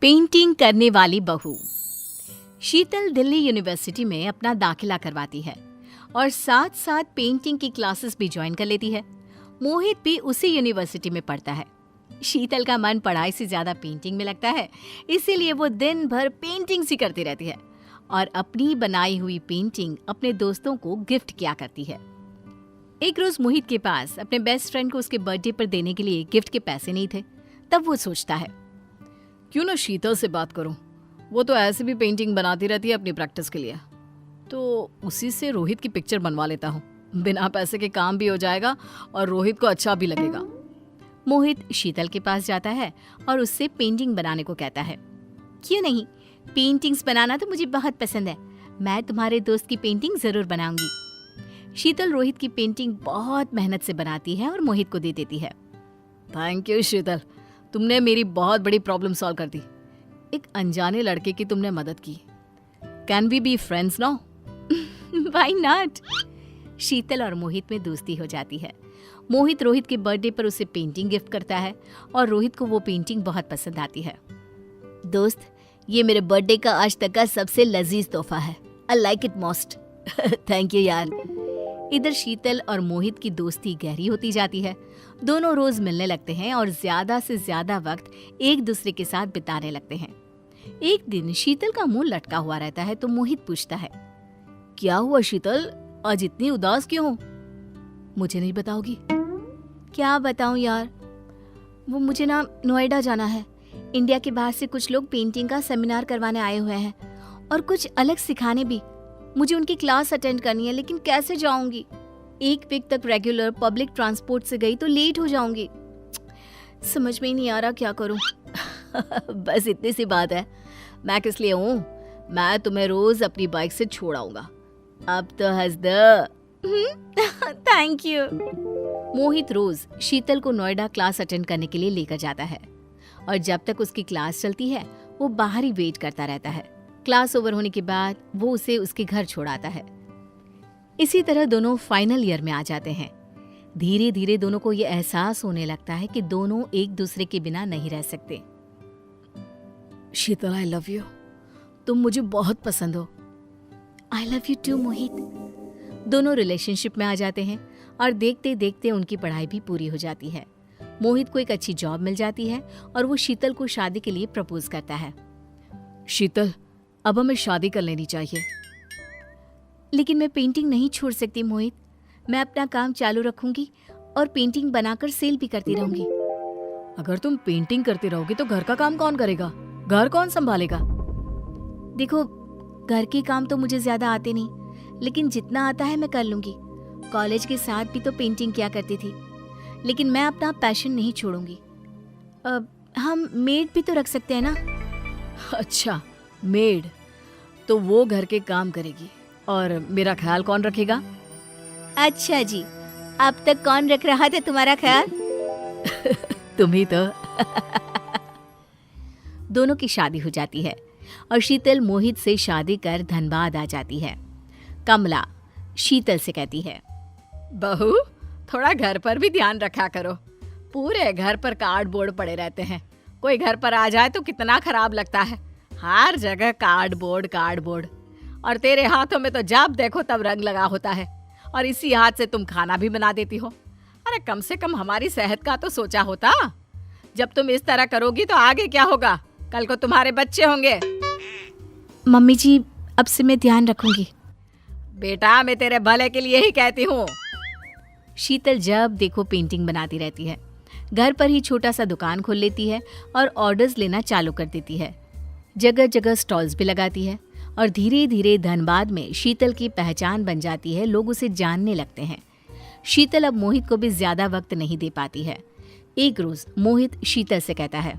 Painting करने वाली बहू। शीतल दिल्ली यूनिवर्सिटी में अपना दाखिला करवाती है और साथ साथ पेंटिंग की क्लासेस भी ज्वाइन कर लेती है। मोहित भी उसी यूनिवर्सिटी में पढ़ता है। शीतल का मन पढ़ाई से ज्यादा पेंटिंग में लगता है, इसीलिए वो दिन भर पेंटिंग्स ही करती रहती है और अपनी बनाई हुई पेंटिंग अपने दोस्तों को गिफ्ट किया करती है। एक रोज मोहित के पास अपने बेस्ट फ्रेंड को उसके बर्थडे पर देने के लिए गिफ्ट के पैसे नहीं थे। तब वो सोचता है, क्यों ना शीतल से बात करूं, वो तो ऐसे भी पेंटिंग बनाती रहती है अपनी प्रैक्टिस के लिए, तो उसी से रोहित की पिक्चर बनवा लेता हूँ। बिना पैसे के काम भी हो जाएगा और रोहित को अच्छा भी लगेगा। मोहित शीतल के पास जाता है और उससे पेंटिंग बनाने को कहता है। क्यों नहीं, पेंटिंग्स बनाना तो मुझे बहुत पसंद है, मैं तुम्हारे दोस्त की पेंटिंग जरूर बनाऊंगी। शीतल रोहित की पेंटिंग बहुत मेहनत से बनाती है और मोहित को दे देती है। थैंक यू शीतल, तुमने मेरी बहुत बड़ी प्रॉब्लम सॉल्व कर दी। एक अनजाने लड़के की तुमने मदद की। Can we be friends now? Why not? Sheetal और मोहित में दोस्ती हो जाती है। मोहित रोहित के बर्थडे पर उसे पेंटिंग गिफ्ट करता है और रोहित को वो पेंटिंग बहुत पसंद आती है। दोस्त, ये मेरे बर्थडे का आज तक का सबसे लजीज तोहफा है। I like it most. Thank you यार। इधर शीतल और मोहित की दोस्ती गहरी होती जाती है। दोनों रोज मिलने लगते हैं और ज्यादा से ज्यादा वक्त एक दूसरे के साथ बिताने लगते हैं। एक दिन शीतल का मुंह लटका हुआ रहता है तो मोहित पूछता है, क्या हुआ शीतल, आज इतनी उदास क्यों हो? मुझे नहीं बताओगी? क्या बताऊं यार, वो मुझे ना नोएडा जाना है। इंडिया के बाहर से कुछ लोग पेंटिंग का सेमिनार करवाने आए हुए हैं और कुछ अलग सिखाने भी। मुझे उनकी क्लास अटेंड करनी है, लेकिन कैसे जाऊंगी? एक वीक तक रेगुलर पब्लिक ट्रांसपोर्ट से गई तो लेट हो जाऊंगी। समझ में ही नहीं आ रहा क्या करूं। बस इतनी सी बात है, मैं किस लिए हूं? मैं तुम्हें रोज अपनी बाइक से छोड़ आऊंगा। अब तो हंस दो। Thank you. मोहित रोज शीतल को नोएडा क्लास अटेंड करने के लिए लेकर जाता है और जब तक उसकी क्लास चलती है वो बाहर ही वेट करता रहता है। क्लास ओवर होने के बाद वो उसे उसके घर छोड़ाता है। इसी तरह दोनों फाइनल ईयर में आ जाते हैं। धीरे धीरे दोनों को ये एहसास होने लगता है कि दोनों एक दूसरे के बिना नहीं रह सकते। शीतल, आई लव यू। तुम मुझे बहुत पसंद हो। आई लव यू टू मोहित। दोनों रिलेशनशिप में आ जाते हैं और देखते देखते उनकी पढ़ाई भी पूरी हो जाती है। मोहित को एक अच्छी जॉब मिल जाती है और वो शीतल को शादी के लिए प्रपोज करता है। शीतल, अब हमें शादी कर लेनी चाहिए। लेकिन मैं पेंटिंग नहीं छोड़ सकती मोहित। मैं अपना काम चालू रखूंगी और पेंटिंग बनाकर सेल भी करती रहूंगी। अगर तुम पेंटिंग करती रहोगी तो घर का काम कौन करेगा? घर कौन संभालेगा? देखो, घर के काम तो मुझे ज्यादा आते नहीं, लेकिन जितना आता है मैं कर लूंगी। कॉलेज के साथ भी तो पेंटिंग किया करती थी, लेकिन मैं अपना पैशन नहीं छोड़ूंगी। हम मेड भी तो रख सकते हैं ना? अच्छा, मेड तो वो घर के काम करेगी और मेरा ख्याल कौन रखेगा? अच्छा जी, अब तक कौन रख रहा था तुम्हारा ख्याल? तुम ही तो। दोनों की शादी हो जाती है और शीतल मोहित से शादी कर धनबाद आ जाती है। कमला शीतल से कहती है, बहू, थोड़ा घर पर भी ध्यान रखा करो। पूरे घर पर कार्डबोर्ड पड़े रहते हैं। कोई घर पर आ जाए तो कितना खराब लगता है। हर जगह कार्डबोर्ड कार्डबोर्ड, और तेरे हाथों में तो जब देखो तब रंग लगा होता है और इसी हाथ से तुम खाना भी बना देती हो। अरे कम से कम हमारी सेहत का तो सोचा होता। जब तुम इस तरह करोगी तो आगे क्या होगा? कल को तुम्हारे बच्चे होंगे। मम्मी जी, अब से मैं ध्यान रखूंगी। बेटा, मैं तेरे भले के लिए ही कहती हूँ। शीतल जब देखो पेंटिंग बनाती रहती है। घर पर ही छोटा सा दुकान खोल लेती है और ऑर्डर्स लेना चालू कर देती है। जगह जगह स्टॉल्स भी लगाती है और धीरे धीरे धनबाद में शीतल की पहचान बन जाती है। लोग उसे जानने लगते हैं। शीतल अब मोहित को भी ज्यादा वक्त नहीं दे पाती है। एक रोज मोहित शीतल से कहता है,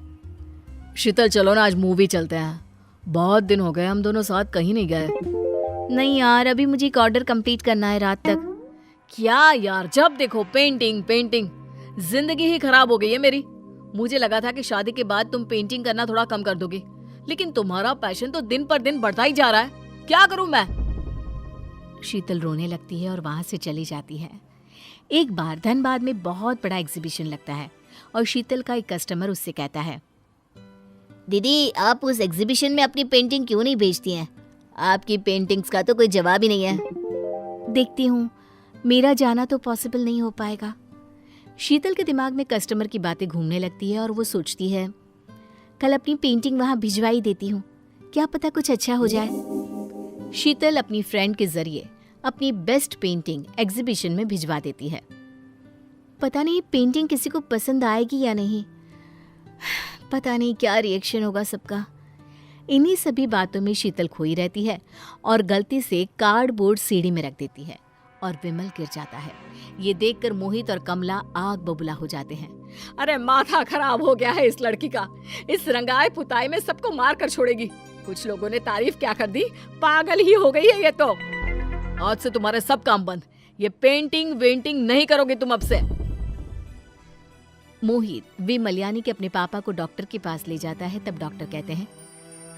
शीतल चलो ना, आज मूवी चलते हैं। बहुत दिन हो गए हम दोनों साथ कहीं नहीं गए। नहीं यार, अभी मुझे एक ऑर्डर कंप्लीट करना है रात तक। क्या यार, जब देखो पेंटिंग पेंटिंग, जिंदगी ही खराब हो गई है मेरी। मुझे लगा था कि शादी के बाद तुम पेंटिंग करना थोड़ा कम कर दोगी, लेकिन तुम्हारा पैशन तो दिन पर दिन बढ़ता ही जा रहा है। क्या करूं मैं? शीतल रोने लगती है और वहां से चली जाती है। एक बार धनबाद में बहुत बड़ा एग्जीबिशन लगता है और शीतल का एक कस्टमर उससे कहता है, दीदी, आप उस एग्जीबिशन में अपनी पेंटिंग क्यों नहीं बेचती हैं? आपकी पेंटिंग्स का तो कोई जवाब ही नहीं है। देखती हूँ, मेरा जाना तो पॉसिबल नहीं हो पाएगा। शीतल के दिमाग में कस्टमर की बातें घूमने लगती है और वो सोचती है, कल अपनी पेंटिंग वहाँ भिजवाई देती हूँ, क्या पता कुछ अच्छा हो जाए। शीतल अपनी फ्रेंड के जरिए अपनी बेस्ट पेंटिंग एग्जीबिशन में भिजवा देती है। पता नहीं पेंटिंग किसी को पसंद आएगी या नहीं, पता नहीं क्या रिएक्शन होगा सबका। इन्हीं सभी बातों में शीतल खोई रहती है और गलती से कार्डबोर्ड सीढ़ी में रख देती है और विमल गिर जाता है। ये देखकर मोहित और कमला आग बबूला हो जाते हैं। अरे माथा खराब हो गया है इस लड़की का, इस रंगाई पुताई में सबको मार कर छोड़ेगी। कुछ लोगों ने तारीफ क्या कर दी, पागल ही हो गई है ये तो। आज से तुम्हारे सब काम बंद, ये पेंटिंग वेंटिंग नहीं करोगे तुम अब से। मोहित विमल यानी कि अपने पापा को डॉक्टर के पास ले जाता है। तब डॉक्टर कहते हैं,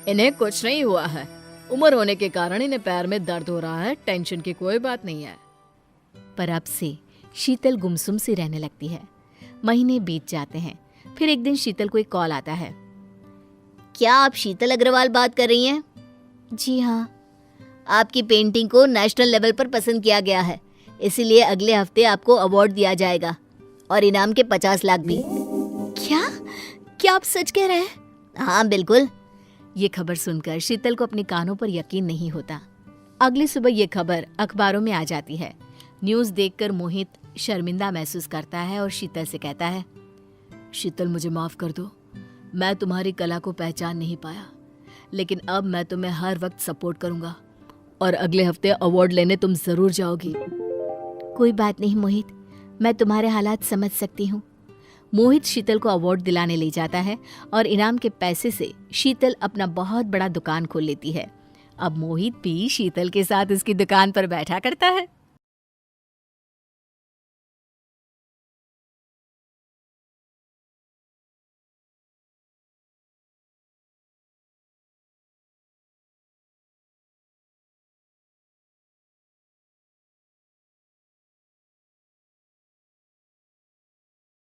इन्हें कुछ नहीं हुआ है, उम्र होने के कारण इन्हें पैर में दर्द हो रहा है, टेंशन की कोई बात नहीं है। पर अब से शीतल गुमसुम सी रहने लगती है। महीने बीत जाते हैं। फिर एक दिन शीतल को एक कॉल आता है। क्या आप शीतल अग्रवाल बात कर रही हैं? जी हाँ। आपकी पेंटिंग को नेशनल लेवल पर पसंद किया गया है, इसीलिए अगले हफ्ते आपको अवार्ड दिया जाएगा और इनाम के 50 लाख भी। क्या आप सच कह रहे हैं? हाँ बिल्कुल। ये खबर सुनकर शीतल को अपने कानों पर यकीन नहीं होता। अगली सुबह ये खबर अखबारों में आ जाती है। न्यूज़ देखकर मोहित शर्मिंदा महसूस करता है और शीतल से कहता है, शीतल मुझे माफ कर दो, मैं तुम्हारी कला को पहचान नहीं पाया, लेकिन अब मैं तुम्हें हर वक्त सपोर्ट करूंगा और अगले हफ्ते अवार्ड लेने तुम जरूर जाओगी। कोई बात नहीं मोहित, मैं तुम्हारे हालात समझ सकती हूँ। मोहित शीतल को अवार्ड दिलाने ले जाता है और इनाम के पैसे से शीतल अपना बहुत बड़ा दुकान खोल लेती है। अब मोहित भी शीतल के साथ उसकी दुकान पर बैठा करता है।